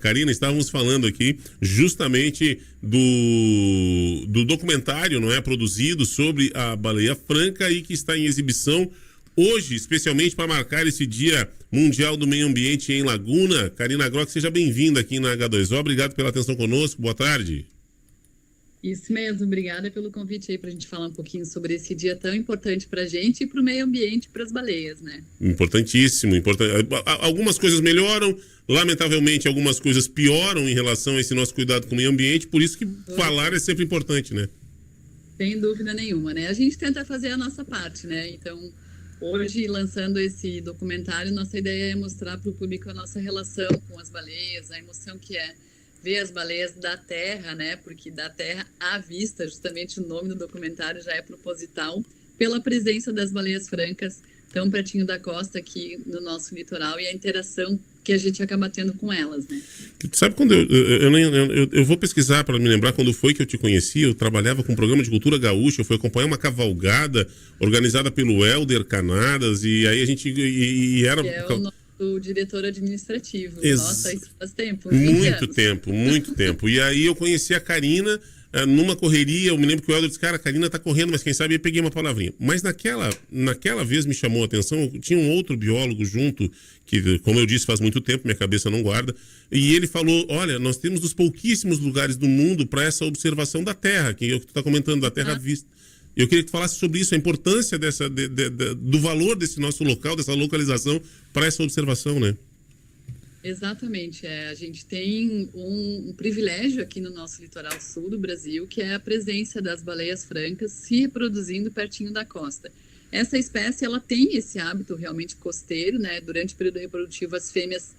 Karina, estávamos falando aqui justamente do documentário, não é, produzido sobre a baleia franca e que está em exibição hoje, especialmente para marcar esse Dia Mundial do Meio Ambiente em Laguna. Karina Grock, seja bem-vinda aqui na H2O. Obrigado pela atenção conosco. Boa tarde. Isso mesmo, obrigada pelo convite aí para a gente falar um pouquinho sobre esse dia tão importante para a gente e para o meio ambiente, para as baleias, né? Importantíssimo, algumas coisas melhoram, lamentavelmente algumas coisas pioram em relação a esse nosso cuidado com o meio ambiente, por isso que falar é sempre importante, né? Sem dúvida nenhuma, né? A gente tenta fazer a nossa parte, né? Então, hoje, lançando esse documentário, nossa ideia é mostrar para o público a nossa relação com as baleias, a emoção que é ver as baleias da terra, né? Porque da terra à vista, justamente o nome do documentário já é proposital, pela presença das baleias francas tão pertinho da costa aqui no nosso litoral e a interação que a gente acaba tendo com elas, né? Sabe quando eu vou pesquisar para me lembrar quando foi que eu te conheci? Eu trabalhava com um programa de cultura gaúcha, eu fui acompanhar uma cavalgada organizada pelo Helder Canadas e aí a gente era... O diretor administrativo. Nossa, isso faz tempo. Muito tempo. E aí eu conheci a Karina numa correria. Eu me lembro que o Helder disse, cara, a Karina tá correndo, mas quem sabe eu peguei uma palavrinha. Mas naquela vez me chamou a atenção, tinha um outro biólogo junto, que, como eu disse, faz muito tempo, minha cabeça não guarda, e ele falou, olha, nós temos dos pouquíssimos lugares do mundo para essa observação da Terra, que é o que tu tá comentando, da Terra à vista. Eu queria que tu falasse sobre isso, a importância do valor desse nosso local, dessa localização para essa observação, né? Exatamente. A gente tem um privilégio aqui no nosso litoral sul do Brasil, que é a presença das baleias francas se reproduzindo pertinho da costa. Essa espécie, ela tem esse hábito realmente costeiro, né? Durante o período reprodutivo, as fêmeas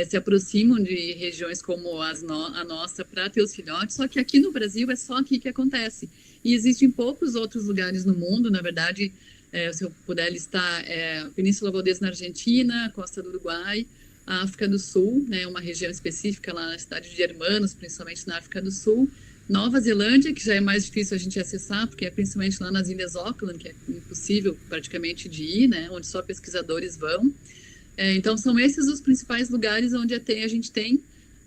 se aproximam de regiões como a nossa para ter os filhotes, só que aqui no Brasil é só aqui que acontece. E existem poucos outros lugares no mundo, na verdade, se eu puder listar, a Península Valdez na Argentina, a costa do Uruguai, a África do Sul, né, uma região específica lá na cidade de Hermanos, principalmente na África do Sul, Nova Zelândia, que já é mais difícil a gente acessar, porque é principalmente lá nas Ilhas Auckland, que é impossível praticamente de ir, né, onde só pesquisadores vão. Então, são esses os principais lugares onde a gente tem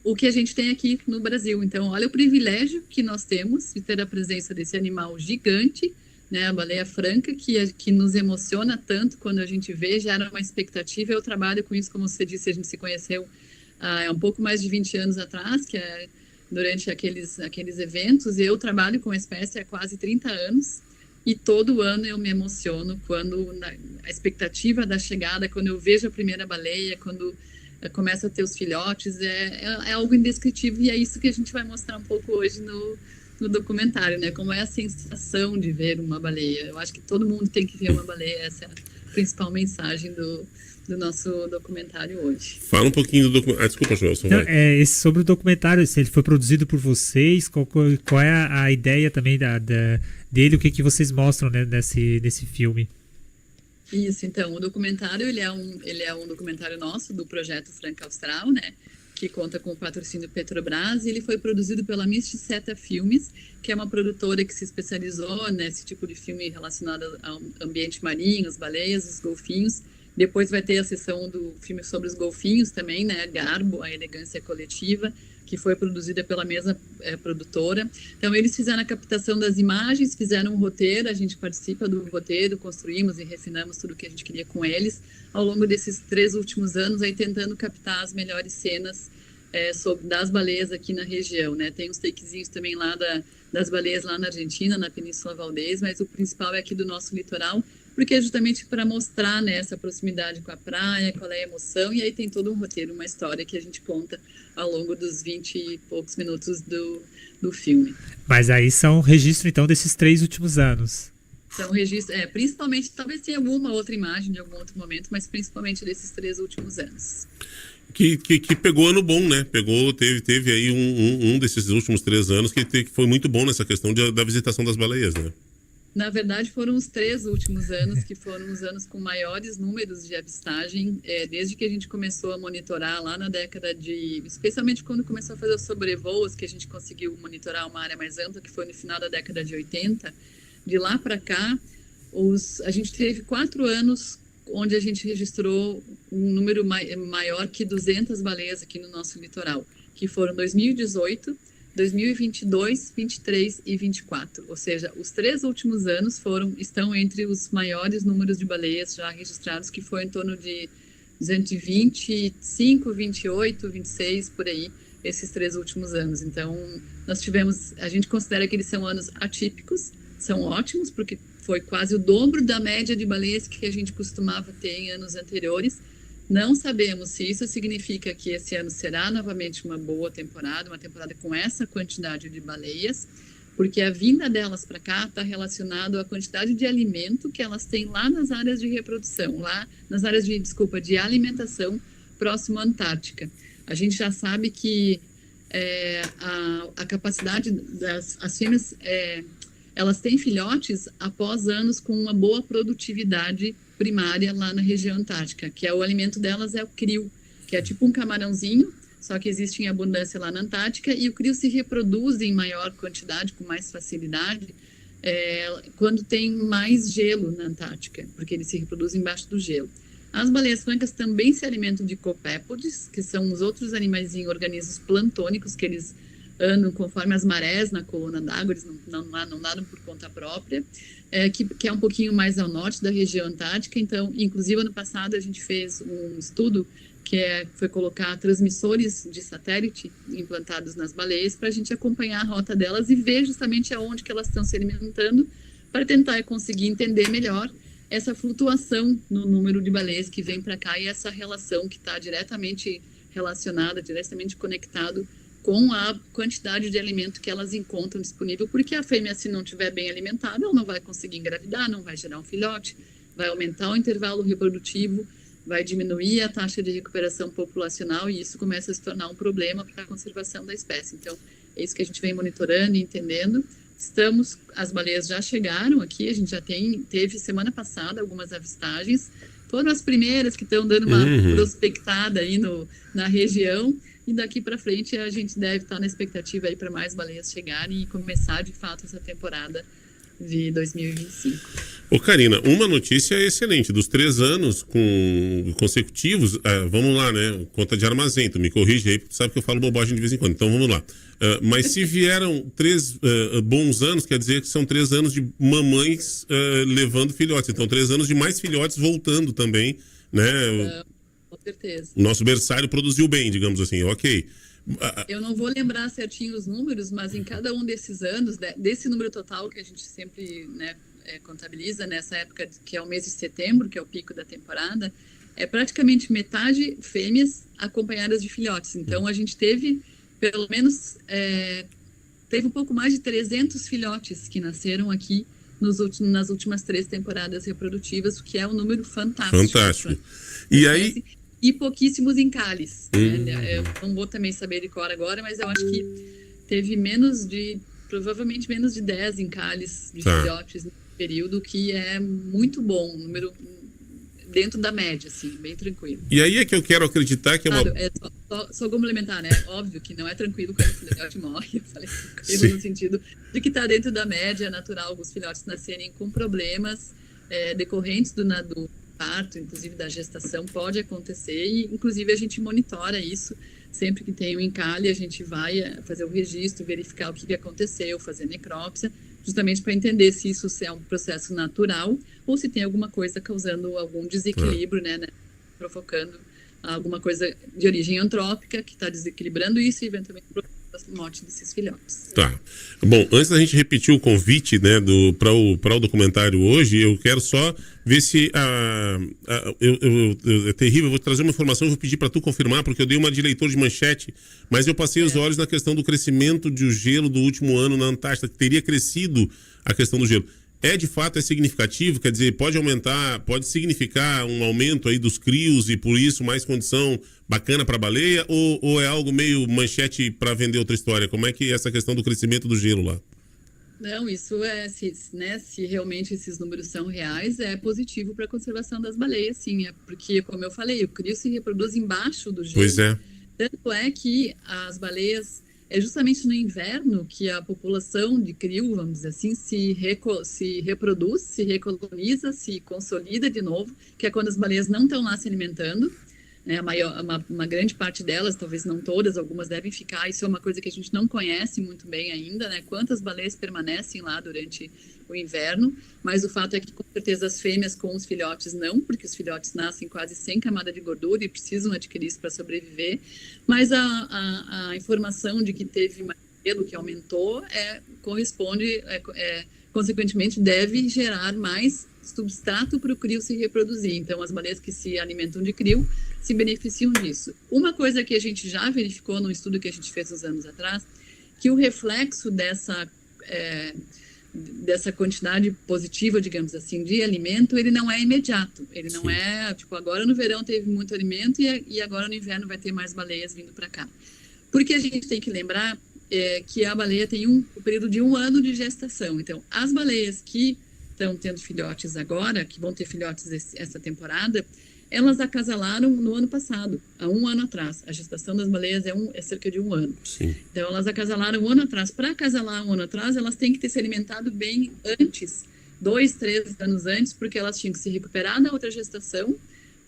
o que a gente tem aqui no Brasil. Então, olha o privilégio que nós temos de ter a presença desse animal gigante, né, a baleia franca, que nos emociona tanto quando a gente vê, gera uma expectativa. Eu trabalho com isso, como você disse, a gente se conheceu há um pouco mais de 20 anos atrás, que é durante aqueles eventos, e eu trabalho com a espécie há quase 30 anos, e todo ano eu me emociono quando a expectativa da chegada, quando eu vejo a primeira baleia, quando começa a ter os filhotes, é algo indescritível, e é isso que a gente vai mostrar um pouco hoje no documentário, né? Como é a sensação de ver uma baleia. Eu acho que todo mundo tem que ver uma baleia, essa é a principal mensagem do nosso documentário hoje. Fala um pouquinho do documentário. Desculpa, Joelson. Sobre o documentário, se ele foi produzido por vocês, qual é a ideia também dele, o que vocês mostram, né, nesse filme? Isso, então, o documentário, ele é um documentário nosso, do Projeto Franca Austral, né, que conta com o patrocínio Petrobras, e ele foi produzido pela Misticeta Filmes, que é uma produtora que se especializou nesse tipo de filme relacionado ao ambiente marinho, as baleias, os golfinhos. Depois vai ter a sessão do filme sobre os golfinhos também, né, Garbo, a Elegância Coletiva, que foi produzida pela mesma produtora. Então, eles fizeram a captação das imagens, fizeram um roteiro, a gente participa do roteiro, construímos e refinamos tudo o que a gente queria com eles, ao longo desses 3 últimos anos, aí tentando captar as melhores cenas das baleias aqui na região, né? Tem uns takezinhos também lá das baleias lá na Argentina, na Península Valdez, mas o principal é aqui do nosso litoral, porque é justamente para mostrar, né, essa proximidade com a praia, qual é a emoção, e aí tem todo um roteiro, uma história que a gente conta ao longo dos 20 e poucos minutos do filme. Mas aí são registro, então, desses 3 últimos anos. São registros, principalmente, talvez tenha alguma outra imagem de algum outro momento, mas principalmente desses 3 últimos anos. Que pegou ano bom, né? Teve aí um desses últimos 3 anos que foi muito bom nessa questão da visitação das baleias, né? Na verdade, foram os 3 últimos anos que foram os anos com maiores números de avistagem, desde que a gente começou a monitorar lá na década especialmente quando começou a fazer os sobrevoos, que a gente conseguiu monitorar uma área mais ampla, que foi no final da década de 80. De lá para cá, a gente teve 4 anos onde a gente registrou um número maior que 200 baleias aqui no nosso litoral. que foram 2018, 2022, 23 e 24. Ou seja, os 3 últimos anos estão entre os maiores números de baleias já registrados, que foi em torno de 225, 28, 26, por aí, esses 3 últimos anos. Então, a gente considera que eles são anos atípicos, são ótimos, porque foi quase o dobro da média de baleias que a gente costumava ter em anos anteriores. Não sabemos se isso significa que esse ano será novamente uma boa temporada, uma temporada com essa quantidade de baleias, porque a vinda delas para cá está relacionado à quantidade de alimento que elas têm lá nas áreas de reprodução, lá nas áreas de alimentação próximo à Antártica. A gente já sabe que a capacidade as fêmeas, elas têm filhotes após anos com uma boa produtividade primária lá na região antártica, que o alimento delas é o crio, que é tipo um camarãozinho, só que existe em abundância lá na Antártica, e o crio se reproduz em maior quantidade, com mais facilidade, quando tem mais gelo na Antártica, porque ele se reproduz embaixo do gelo. As baleias francas também se alimentam de copépodes, que são os outros animaizinhos, organismos plantônicos, que eles andam conforme as marés na coluna d'água, eles não nadam por conta própria, que é um pouquinho mais ao norte da região antártica. Então, inclusive, ano passado a gente fez um estudo foi colocar transmissores de satélite implantados nas baleias para a gente acompanhar a rota delas e ver justamente aonde que elas estão se alimentando, para tentar conseguir entender melhor essa flutuação no número de baleias que vem para cá e essa relação que está diretamente relacionada, diretamente conectado com a quantidade de alimento que elas encontram disponível, porque a fêmea, se não estiver bem alimentada, ela não vai conseguir engravidar, não vai gerar um filhote, vai aumentar o intervalo reprodutivo, vai diminuir a taxa de recuperação populacional, e isso começa a se tornar um problema para a conservação da espécie. Então, é isso que a gente vem monitorando e entendendo. As baleias já chegaram aqui, a gente já teve semana passada algumas avistagens, foram as primeiras que estão dando uma prospectada aí na região, e daqui para frente a gente deve estar na expectativa aí para mais baleias chegarem e começar de fato essa temporada de 2025. Ô Karina, uma notícia excelente, dos 3 anos consecutivos, vamos lá, né, conta de armazém, tu me corrige aí, porque tu sabe que eu falo bobagem de vez em quando, então vamos lá. Mas se vieram 3 bons anos, quer dizer que são 3 anos de mamães levando filhotes, então 3 anos de mais filhotes voltando também, né? Com certeza. O nosso berçário produziu bem, digamos assim, ok. Eu não vou lembrar certinho os números, mas em cada um desses anos, desse número total que a gente sempre, né, contabiliza nessa época, que é o mês de setembro, que é o pico da temporada, é praticamente metade fêmeas acompanhadas de filhotes. Então, a gente teve, pelo menos, teve um pouco mais de 300 filhotes que nasceram aqui nas últimas 3 temporadas reprodutivas, o que é um número fantástico. Fantástico. E aí... E pouquíssimos encalhes. Né? Eu não vou também saber de cor agora, mas eu acho que teve provavelmente menos de 10 encalhes de filhotes no período, que é muito bom, um número dentro da média, assim, bem tranquilo. E aí é que eu quero acreditar que claro, só complementar, né? Óbvio que não é tranquilo quando o filhote morre, eu falei tranquilo no sentido de que está dentro da média, é natural os filhotes nascerem com problemas decorrentes do parto, inclusive da gestação, pode acontecer, e inclusive a gente monitora isso. Sempre que tem um encalhe, a gente vai fazer o registro, verificar o que aconteceu, fazer necrópsia, justamente para entender se isso é um processo natural ou se tem alguma coisa causando algum desequilíbrio, né, provocando alguma coisa de origem antrópica que está desequilibrando isso e eventualmente provocando a morte desses filhotes. Tá. Bom, antes da gente repetir o convite, né, para o documentário hoje, eu quero só ver se é terrível, eu vou trazer uma informação, vou pedir para tu confirmar, porque eu dei uma de leitor de manchete, mas eu passei os olhos na questão do crescimento do gelo do último ano na Antártida, que teria crescido a questão do gelo. De fato, é significativo? Quer dizer, pode aumentar, pode significar um aumento aí dos crios e por isso mais condição bacana para a baleia, ou é algo meio manchete para vender outra história? Como é que é essa questão do crescimento do gelo lá? Não, isso se realmente esses números são reais, é positivo para a conservação das baleias, sim, porque, como eu falei, o crio se reproduz embaixo do gelo. Pois é. Tanto é que as baleias, é justamente no inverno que a população de crio, vamos dizer assim, se reproduz, se recoloniza, se consolida de novo, que é quando as baleias não estão lá se alimentando, né, uma grande parte delas, talvez não todas, algumas devem ficar. Isso é uma coisa que a gente não conhece muito bem ainda, né? Quantas baleias permanecem lá durante o inverno, mas o fato é que com certeza as fêmeas com os filhotes não, porque os filhotes nascem quase sem camada de gordura e precisam adquirir isso para sobreviver, mas a informação de que teve mais pelo que aumentou corresponde, consequentemente deve gerar mais substrato para o crio se reproduzir. Então, as baleias que se alimentam de crio se beneficiam disso. Uma coisa que a gente já verificou num estudo que a gente fez uns anos atrás, que o reflexo dessa quantidade positiva, digamos assim, de alimento, ele não é imediato. Ele não é, tipo, agora no verão teve muito alimento e agora no inverno vai ter mais baleias vindo para cá. Porque a gente tem que lembrar que a baleia tem um período de 1 ano de gestação. Então, as baleias que estão tendo filhotes agora, que vão ter filhotes essa temporada, elas acasalaram no ano passado, há 1 ano atrás. A gestação das baleias é cerca de 1 ano. Sim. Então, elas acasalaram 1 ano atrás. Para acasalar 1 ano atrás, elas têm que ter se alimentado bem antes, 2, 3 anos antes, porque elas tinham que se recuperar da outra gestação,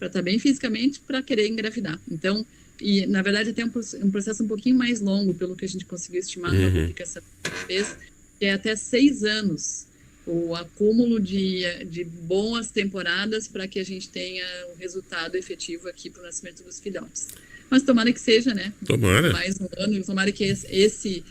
para estar bem fisicamente, para querer engravidar. Então, e na verdade até um processo um pouquinho mais longo, pelo que a gente conseguiu estimar na publicação que a gente fez, que é até 6 anos o acúmulo de boas temporadas para que a gente tenha um resultado efetivo aqui para o nascimento dos filhotes. Mas tomara que seja, né? Tomara. Mais um ano, tomara que esse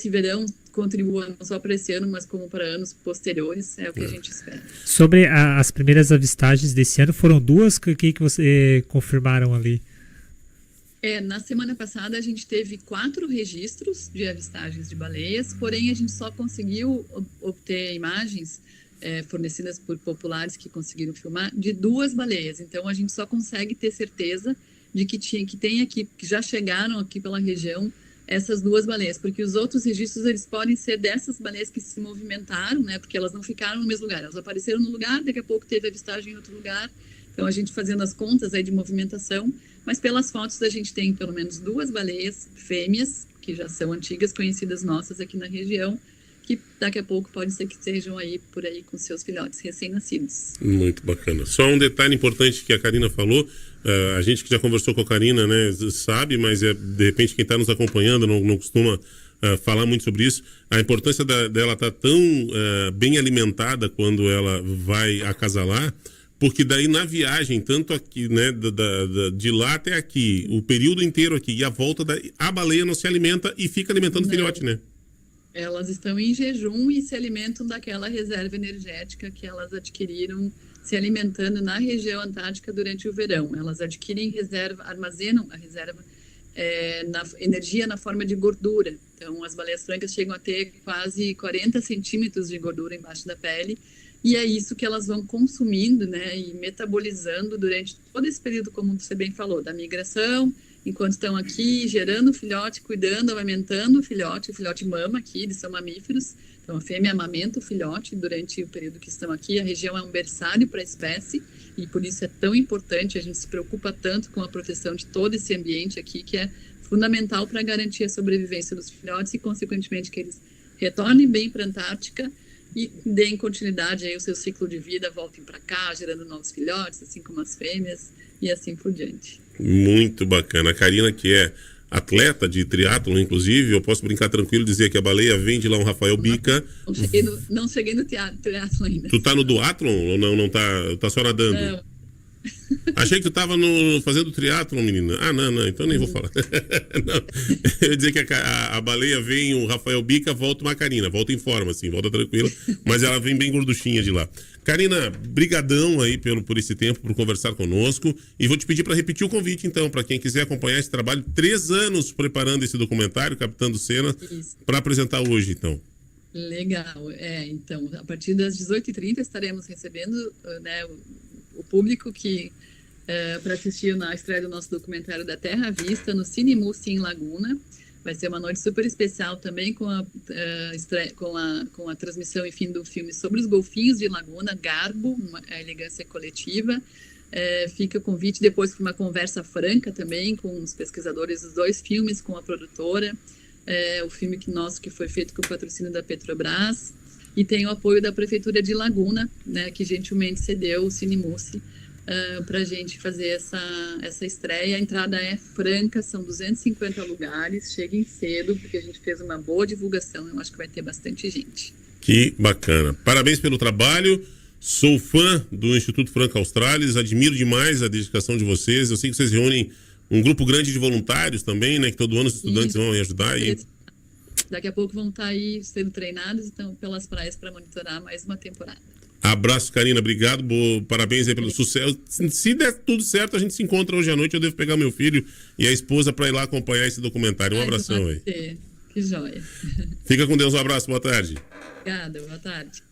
verão contribua não só para esse ano, mas como para anos posteriores, é o que a gente espera. Sobre as primeiras avistagens desse ano, foram 2 que você confirmaram ali? Na semana passada a gente teve 4 registros de avistagens de baleias, porém a gente só conseguiu obter imagens fornecidas por populares que conseguiram filmar de 2 baleias. Então a gente só consegue ter certeza de que tem aqui, que já chegaram aqui pela região essas 2 baleias, porque os outros registros eles podem ser dessas baleias que se movimentaram, né? Porque elas não ficaram no mesmo lugar, elas apareceram no lugar, daqui a pouco teve avistagem em outro lugar. Então a gente fazendo as contas aí de movimentação, mas pelas fotos a gente tem pelo menos 2 baleias fêmeas, que já são antigas conhecidas nossas aqui na região, que daqui a pouco pode ser que estejam aí por aí com seus filhotes recém-nascidos. Muito bacana. Só um detalhe importante que a Karina falou, a gente que já conversou com a Karina, né, sabe, mas de repente quem está nos acompanhando não costuma falar muito sobre isso. A importância dela estar tão bem alimentada quando ela vai acasalar, porque daí na viagem, tanto aqui, né, de lá até aqui, o período inteiro aqui e a volta, a baleia não se alimenta e fica alimentando o filhote, né? Elas estão em jejum e se alimentam daquela reserva energética que elas adquiriram se alimentando na região antártica durante o verão. Elas adquirem reserva, armazenam a reserva energia na forma de gordura. Então, as baleias francas chegam a ter quase 40 centímetros de gordura embaixo da pele, e é isso que elas vão consumindo, né, e metabolizando durante todo esse período, como você bem falou, da migração, enquanto estão aqui gerando o filhote, cuidando, amamentando o filhote mama aqui, eles são mamíferos, então a fêmea amamenta o filhote durante o período que estão aqui. A região é um berçário para a espécie e por isso é tão importante, a gente se preocupa tanto com a proteção de todo esse ambiente aqui, que é fundamental para garantir a sobrevivência dos filhotes e, consequentemente, que eles retornem bem para a Antártica e deem continuidade aí ao seu ciclo de vida, voltem para cá, gerando novos filhotes, assim como as fêmeas, e assim por diante. Muito bacana. A Karina, que é atleta de triatlon, inclusive, eu posso brincar tranquilo, dizer que a baleia vem de lá um Rafael Bica. Não cheguei no triatlon ainda. Tu tá no duatlon ou não tá só nadando? Não. Achei que tu tava fazendo triatlon, menina. Ah, não, então nem vou falar. Não. Eu ia dizer que a baleia vem, o Rafael Bica, volta uma Karina, volta em forma, assim, volta tranquila, mas ela vem bem gorduchinha de lá. Karina, brigadão aí por esse tempo, por conversar conosco, e vou te pedir para repetir o convite, então, para quem quiser acompanhar esse trabalho, 3 anos preparando esse documentário, captando cena, para apresentar hoje, então. Legal, então, a partir das 18h30 estaremos recebendo, né, o público que para assistir na estreia do nosso documentário da Terra à Vista no Cine Mussi em Laguna. Vai ser uma noite super especial também com a transmissão, enfim, do filme sobre os golfinhos de Laguna, Garbo, a elegância coletiva. Fica o convite depois para uma conversa franca também com os pesquisadores dos 2 filmes, com a produtora. O filme que foi feito com o patrocínio da Petrobras. E tem o apoio da Prefeitura de Laguna, né, que gentilmente cedeu o Cine Mussi para a gente fazer essa estreia. A entrada é franca, são 250 lugares. Cheguem cedo, porque a gente fez uma boa divulgação. Eu acho que vai ter bastante gente. Que bacana. Parabéns pelo trabalho. Sou fã do Instituto Franca Australis, admiro demais a dedicação de vocês. Eu sei que vocês reúnem um grupo grande de voluntários também, né? Que todo ano os estudantes vão ajudar. Daqui a pouco vão estar aí sendo treinados, então, pelas praias para monitorar mais uma temporada. Abraço, Karina, obrigado, parabéns aí pelo sucesso. Se der tudo certo, a gente se encontra hoje à noite. Eu devo pegar meu filho e a esposa para ir lá acompanhar esse documentário. Um abração aí. Que joia. Fica com Deus, um abraço, boa tarde. Obrigada, boa tarde.